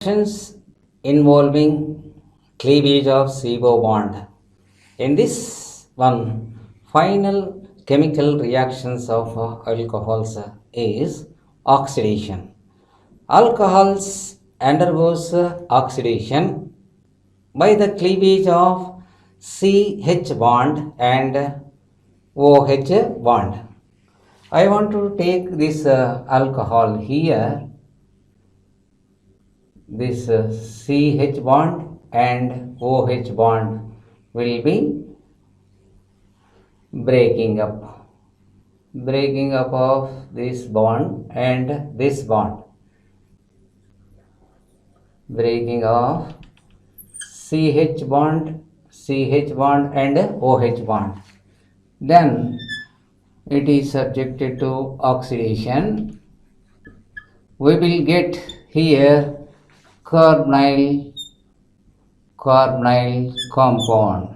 Reactions involving cleavage of CO bond. In this one, final chemical reactions of alcohols is oxidation. Alcohols undergoes oxidation by the cleavage of CH bond and OH bond. I want to take this alcohol here, this CH bond and OH bond will be breaking up of this bond and this bond, breaking of CH bond and OH bond. Then it is subjected to oxidation. We will get here carbonyl compound.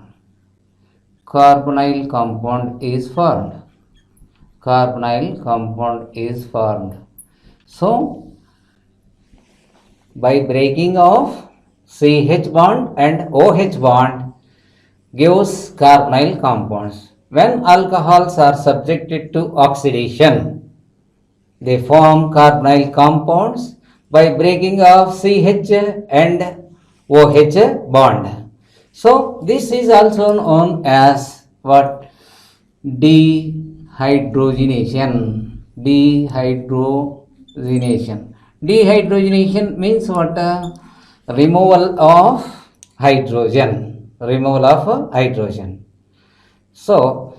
Carbonyl compound is formed. So, by breaking of CH bond and OH bond gives carbonyl compounds. When alcohols are subjected to oxidation, they form carbonyl compounds by breaking of CH and OH bond. So this is also known as what? Dehydrogenation. Dehydrogenation means what? Removal of hydrogen. So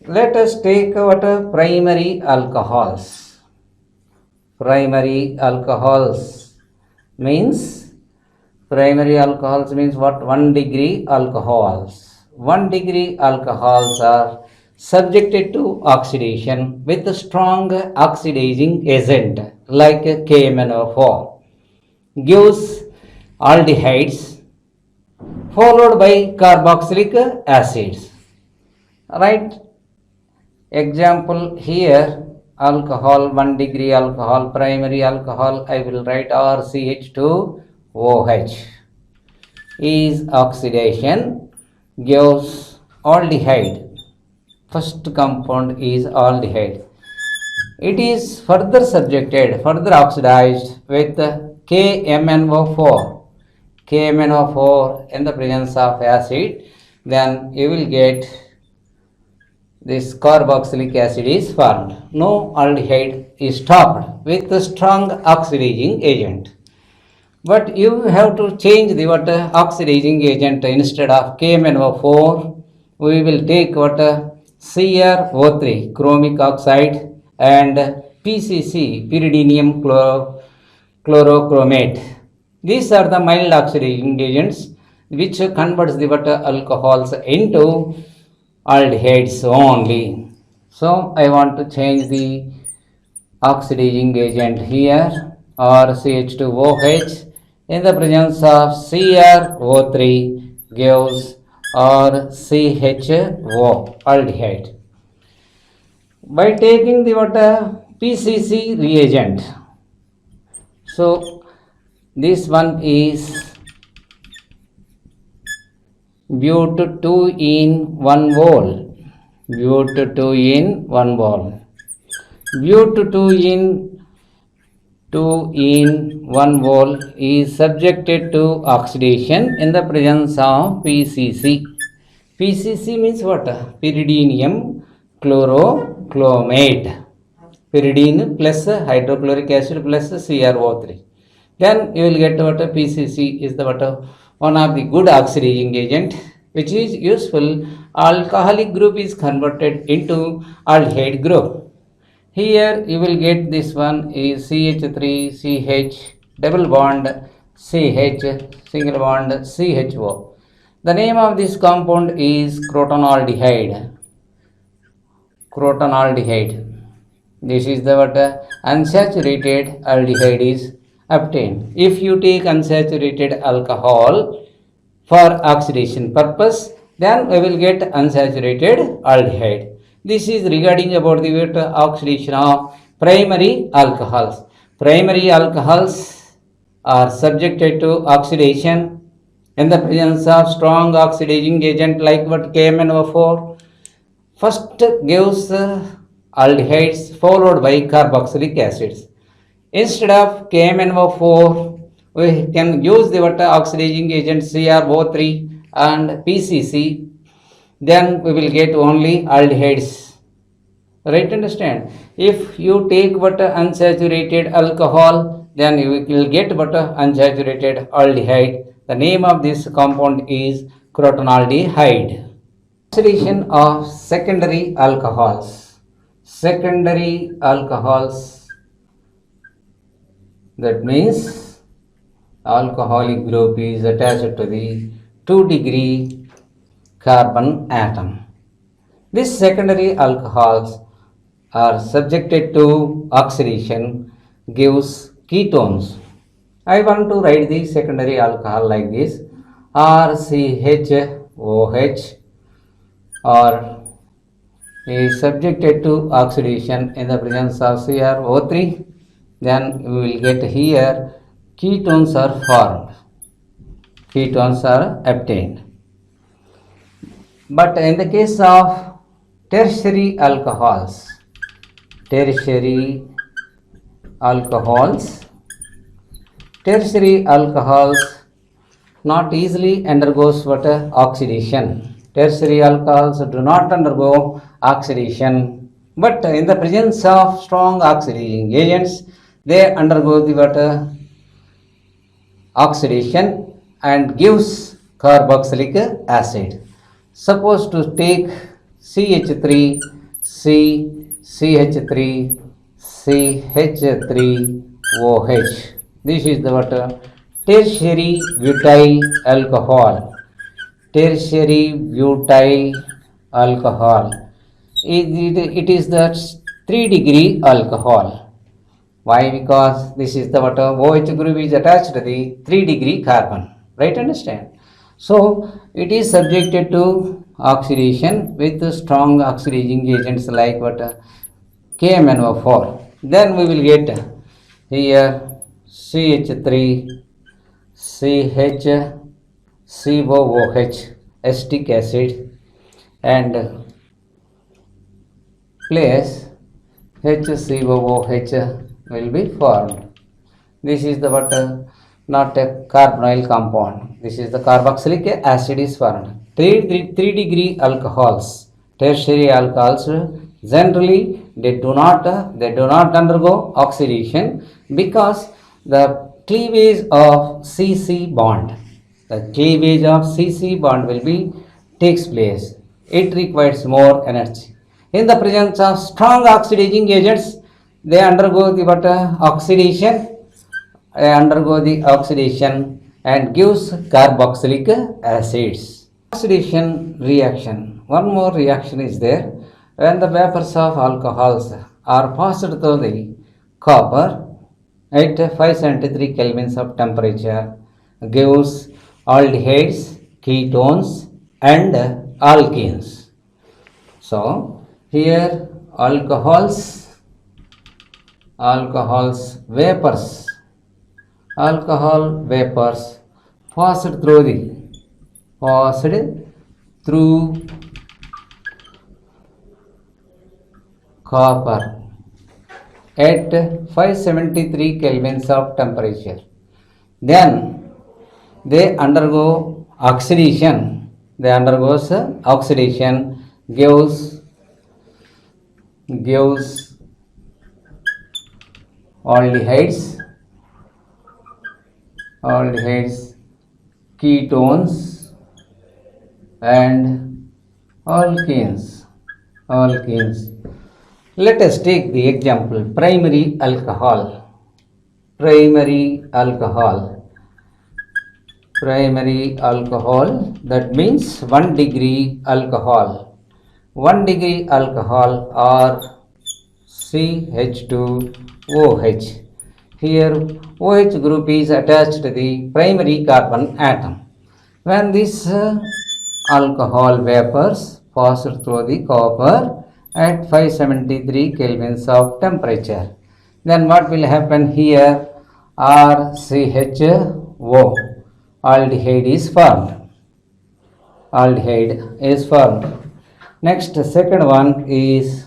let us take what? Primary alcohols. Primary alcohols means what? 1 degree alcohols. 1 degree alcohols are subjected to oxidation with a strong oxidizing agent like KMnO4, gives aldehydes followed by carboxylic acids. Right? Example here, alcohol, 1 degree alcohol, primary alcohol, I will write RCH2OH is oxidation, gives aldehyde. First compound is aldehyde. It is further oxidized with KMnO4 in the presence of acid. Then you will get this carboxylic acid is formed. No aldehyde is stopped with a strong oxidizing agent. But you have to change the oxidizing agent. Instead of KMnO4, we will take CrO3, chromic oxide, and PCC, pyridinium chlorochromate. These are the mild oxidizing agents which converts the alcohols into aldehydes only. So I want to change the oxidizing agent here, RCH2OH in the presence of CrO3 gives RCHO aldehyde. By taking the PCC reagent, so this one is but2 in 1 mole. but2 in 1 mole. but2 in 2 in 1 mole is subjected to oxidation in the presence of PCC. PCC means what? Pyridinium chlorochromate. Pyridine plus hydrochloric acid plus CrO3. Then you will get PCC is the one of the good oxidizing agent which is useful. Alcoholic group is converted into aldehyde group. Here you will get this one is CH3CH double bond CH single bond CHO. The name of this compound is crotonaldehyde. This is the unsaturated aldehyde is obtained. If you take unsaturated alcohol for oxidation purpose, then we will get unsaturated aldehyde. This is regarding about the oxidation of primary alcohols. Primary alcohols are subjected to oxidation in the presence of strong oxidizing agent like what KMnO4. First gives aldehydes followed by carboxylic acids. Instead of KMnO4, we can use the what oxidizing agent CrO3 and PCC. Then we will get only aldehydes. Right, understand? If you take what unsaturated alcohol, then you will get what unsaturated aldehyde. The name of this compound is crotonaldehyde. Oxidation of secondary alcohols. Secondary alcohols, that means alcoholic group is attached to the 2-degree carbon atom. These secondary alcohols are subjected to oxidation, gives ketones. I want to write the secondary alcohol like this: RCHOH, or is subjected to oxidation in the presence of CrO3. Then we will get here ketones are formed, ketones are obtained. But in the case of tertiary alcohols, tertiary alcohols not easily undergoes what oxidation. Tertiary alcohols do not undergo oxidation, but in the presence of strong oxidizing agents, they undergo the what oxidation and gives carboxylic acid. Suppose to take CH3, CH3, CH3OH. This is the what tertiary butyl alcohol. Tertiary butyl alcohol. It is the 3-degree alcohol. Why? Because this is the what OH group is attached to the 3-degree carbon. Right? Understand? So it is subjected to oxidation with strong oxidizing agents like what KMnO4. Then we will get here CH3, CHCOOH, acetic acid, and place HCOOH will be formed. This is the what not a carbonyl compound. This is the carboxylic acid is formed. 3-degree alcohols, tertiary alcohols, generally they do not undergo oxidation because the cleavage of CC bond. The cleavage of CC bond will be takes place. It requires more energy. In the presence of strong oxidizing agents, they undergo the what oxidation. Undergo the oxidation and gives carboxylic acids. Oxidation reaction. One more reaction is there. When the vapors of alcohols are passed through the copper at 573 kelvins of temperature, gives aldehydes, ketones, and alkenes. So here alcohols vapors, alcohol vapors passed through copper at 573 kelvins of temperature. Then they undergo oxidation. They undergoes oxidation, gives aldehydes, ketones, and alkenes. Let us take the example primary alcohol. Primary alcohol, that means 1-degree alcohol. 1-degree alcohol or CH2OH. Here OH group is attached to the primary carbon atom. When this alcohol vapors pass through the copper at 573 kelvins of temperature, then what will happen here? or CHO, aldehyde is formed. Aldehyde is formed. Next, second one is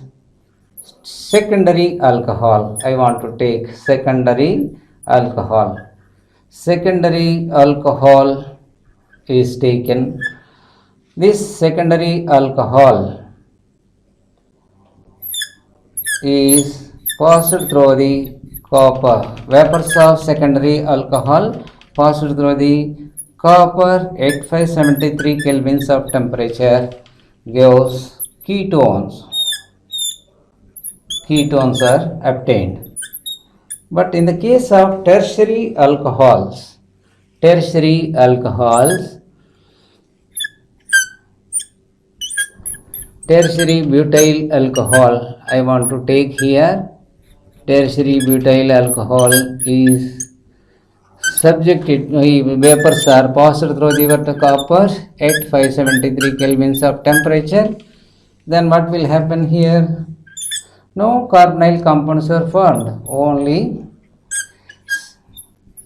secondary alcohol. I want to take secondary alcohol. Secondary alcohol is taken. This secondary alcohol is passed through the copper. Vapors of secondary alcohol passed through the copper at 573 kelvins of temperature gives ketones. Ketones are obtained. But in the case of tertiary alcohols, tertiary butyl alcohol, I want to take here. Tertiary butyl alcohol is subjected, vapors are passed through the copper at 573 kelvins of temperature. Then what will happen here? No carbonyl compounds are formed, only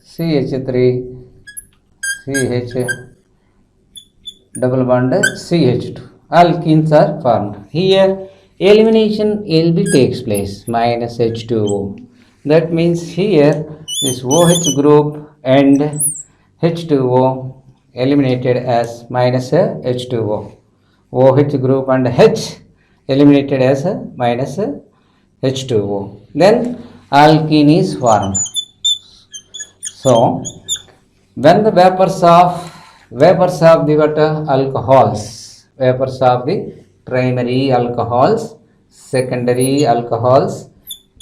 CH3, CH double bond CH2. Alkenes are formed. Here elimination LB takes place, minus H2O. That means here this OH group and H2O eliminated as minus H2O. OH group and H eliminated as minus H2O. Then alkene is formed. So when the vapors of the water alcohols, vapors of the primary alcohols, secondary alcohols,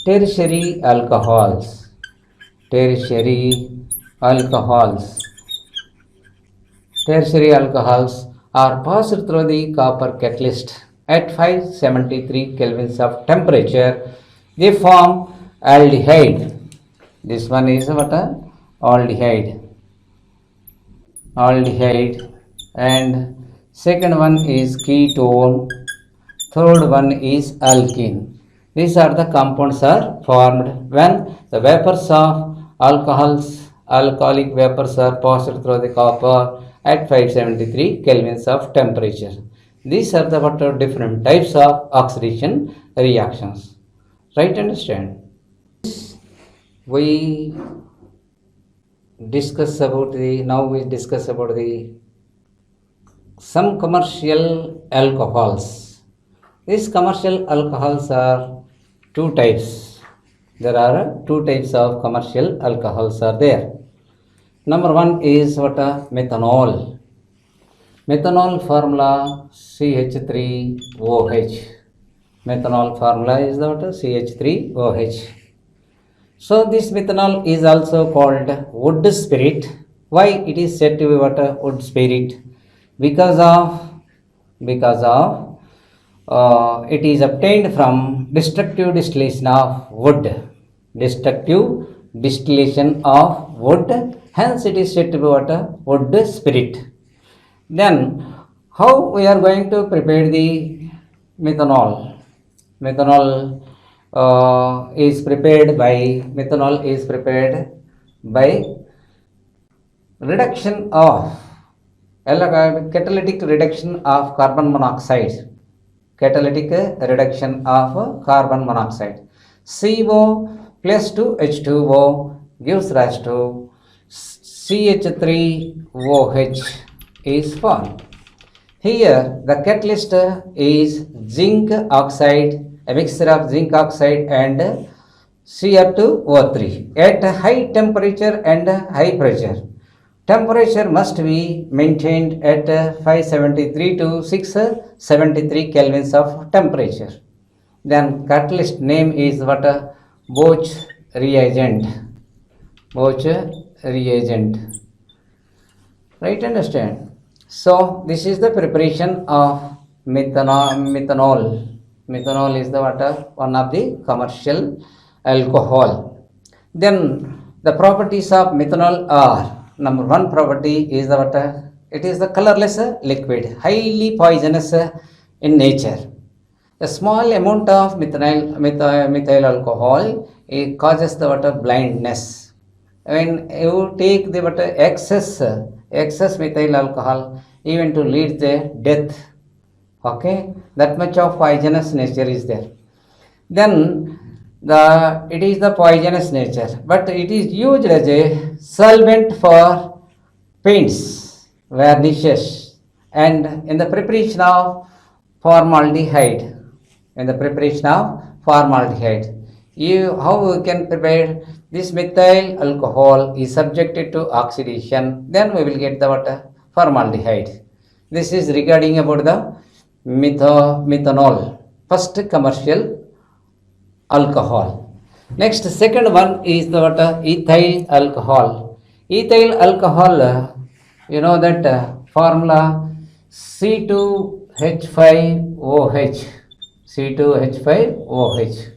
tertiary alcohols are passed through the copper catalyst at 573 kelvins of temperature, they form aldehyde. This one is what? Aldehyde. And second one is ketone, third one is alkene. These are the compounds are formed when the vapors of alcoholic vapors are passed through the copper at 573 kelvins of temperature. These are the different types of oxidation reactions. Right, understand? We discuss about some commercial alcohols. These commercial alcohols are two types. There are two types of commercial alcohols are there. Number one is methanol. Methanol formula CH3OH. Methanol formula is CH3OH. So this methanol is also called wood spirit. Why it is said to be wood spirit? Because it is obtained from destructive distillation of wood. Hence it is said to be wood spirit. Then how we are going to prepare the methanol? Methanol is prepared by reduction of catalytic reduction of carbon monoxide. CO plus 2H2O gives rise to CH3OH is formed. Here the catalyst is zinc oxide, a mixture of zinc oxide and Cr2O3 at high temperature and high pressure. Temperature must be maintained at 573 to 673 kelvins of temperature. Then catalyst name is Boch reagent. Right, understand? So this is the preparation of methanol. Methanol is the one of the commercial alcohol. Then the properties of methanol are, number one property is it is the colorless liquid, highly poisonous in nature. A small amount of methyl alcohol, it causes the blindness. when you take the what excess methyl alcohol, even to lead the death. Okay, that much of poisonous nature is there. Then it is the poisonous nature, but it is used as a solvent for paints, varnishes, and in the preparation of formaldehyde. In the preparation of formaldehyde, how we can prepare this methyl alcohol is subjected to oxidation. Then we will get the what formaldehyde. This is regarding about the methanol, first commercial alcohol. Next, second one is the what ethyl alcohol. Ethyl alcohol, you know that formula C2H5OH. C2H5OH.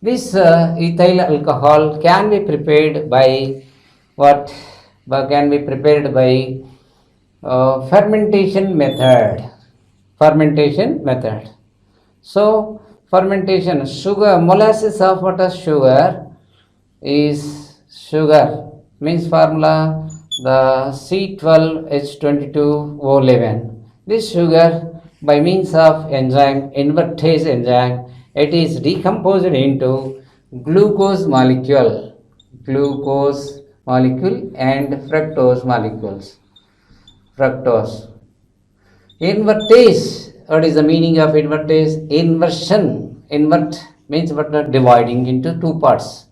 This ethyl alcohol can be prepared by what? Can be prepared by fermentation method. Fermentation method. So fermentation, sugar, molasses of what is sugar is sugar, means formula the C12H22O11. This sugar by means of enzyme, invertase enzyme, it is decomposed into glucose molecule and fructose molecules. Fructose. Invertase, what is the meaning of invertase? Inversion. Invert means what? Dividing into two parts.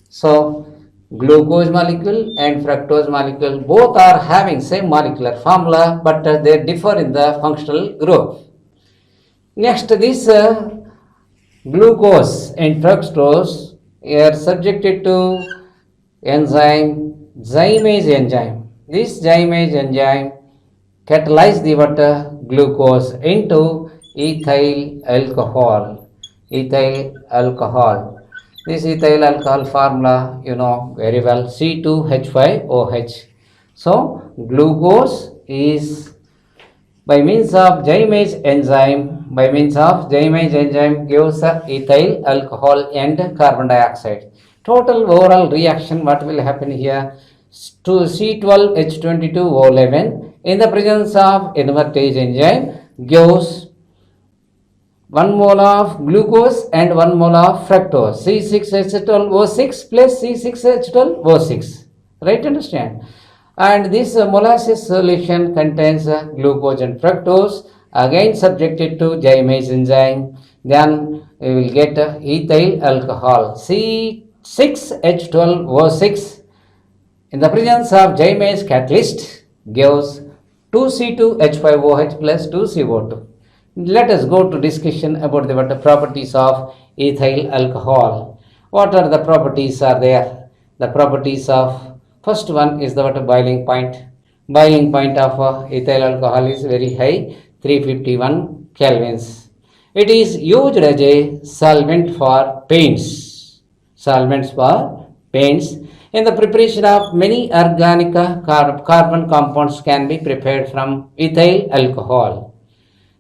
So glucose molecule and fructose molecule both are having same molecular formula, but they differ in the functional group. Next, this glucose and fructose are subjected to enzyme, zymase enzyme. This zymase enzyme catalyze the water glucose into ethyl alcohol. Ethyl alcohol. This ethyl alcohol formula you know very well, C2H5OH. So glucose is by means of zymase enzyme gives ethyl alcohol and carbon dioxide. Total overall reaction what will happen here? To C12H22O11 in the presence of invertase enzyme gives 1 mole of glucose and 1 mole of fructose, C6H12O6 plus C6H12O6. Right, understand? And this molasses solution contains glucose and fructose, again subjected to zymase enzyme. Then we will get ethyl alcohol, C6H12O6 in the presence of zymase catalyst gives 2C2H5OH plus 2CO2. Let us go to discussion about the properties of ethyl alcohol. What are the properties are there? The properties of first one is the boiling point. Boiling point of ethyl alcohol is very high, 351 kelvins. It is used as a solvent for paints. Solvents for paints. In the preparation of many organic carbon compounds can be prepared from ethyl alcohol.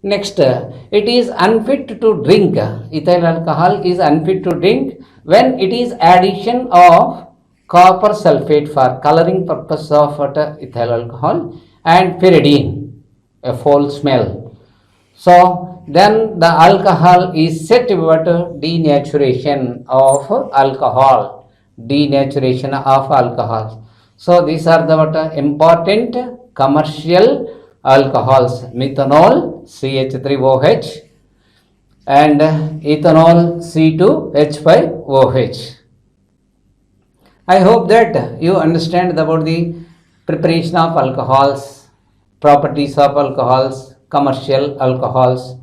Next, it is unfit to drink. Ethyl alcohol is unfit to drink when it is addition of copper sulfate for coloring purpose of ethyl alcohol and pyridine, a foul smell. So then the alcohol is set to denaturation of alcohol. Denaturation of alcohol. So these are the important commercial alcohols: methanol CH3OH and ethanol C2H5OH. I hope that you understand about the preparation of alcohols, properties of alcohols, commercial alcohols.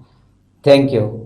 Thank you.